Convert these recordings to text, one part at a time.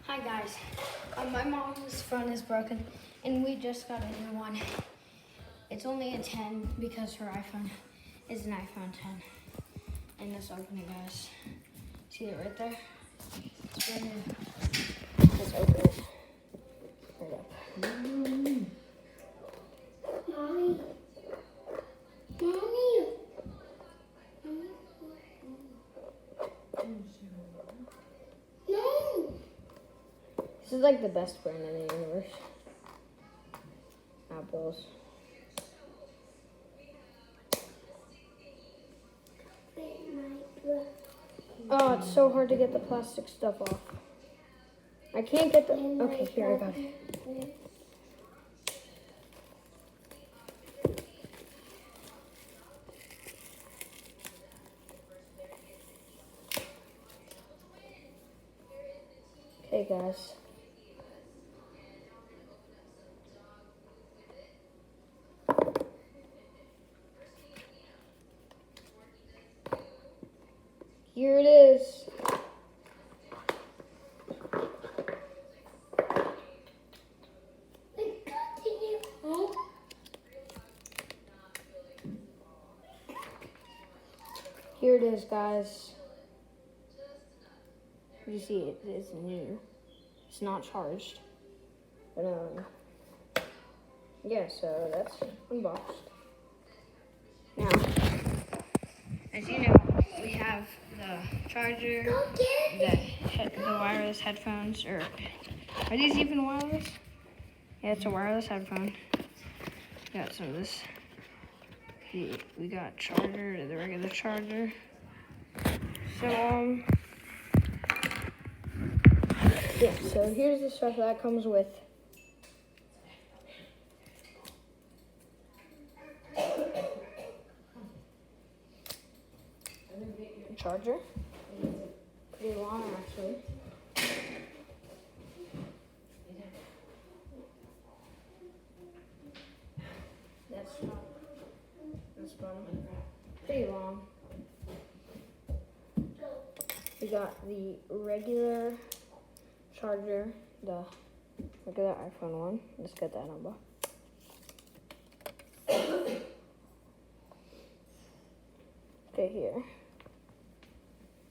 Hi guys, my mom's phone is broken and we just got a new one. It's only a 10 because her iPhone is an iPhone 10. And let's open it, guys. See it right there? It's brand new. Let's open it. Right up. Mommy. Mommy. No. This is like the best brand in the universe. Apples. Oh, it's so hard to get the plastic stuff off. I can't get the... Okay, here, I got it. Okay, guys. Here it is. Here it is, guys. You see it is new. It's not charged. But yeah, so that's unboxed. Now, as you know, we have the charger, the wireless headphones, or are these even wireless? Yeah, it's a wireless headphone. Got some of this. We got charger, the regular charger. So yeah, so here's the stuff that comes with. Charger. Pretty long, actually. That's fun. Pretty long. We got the regular charger, the regular iPhone one. Let's get that number. Okay, here.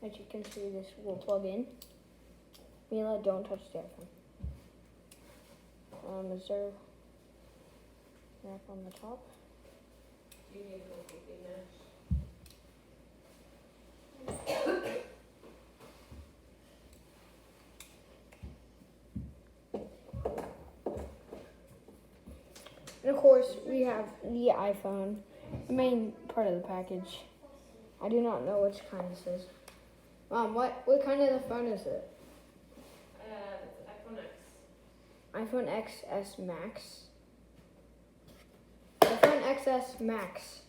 As you can see, this will plug in. Mila, don't touch the iPhone. Is there wrap on the top? You need to go get And of course, we have the iPhone, the main part of the package. I do not know which kind this is. Mom, what kind of the phone is it? iPhone X. iPhone XS Max. iPhone XS Max.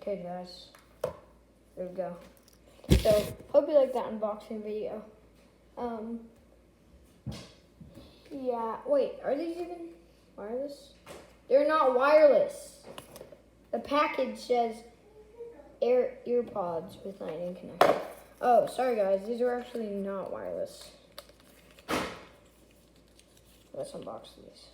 Okay, guys. There we go. So, hope you like that unboxing video. Yeah, wait, are these even wireless? They're not wireless. The package says earpods with lightning connection. Oh, sorry guys, these are actually not wireless. Let's unbox these.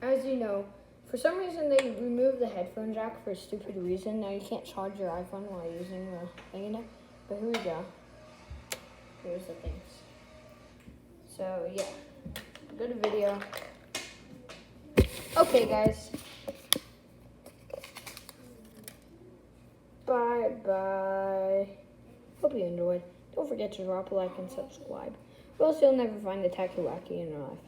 As you know, for some reason they removed the headphone jack for a stupid reason. Now you can't charge your iPhone while using the thing in it. But here we go. Here's the things. So yeah, good video. Okay guys. Bye. Hope you enjoyed. Don't forget to drop a like and subscribe. Or else you'll never find the tacky wacky in your life.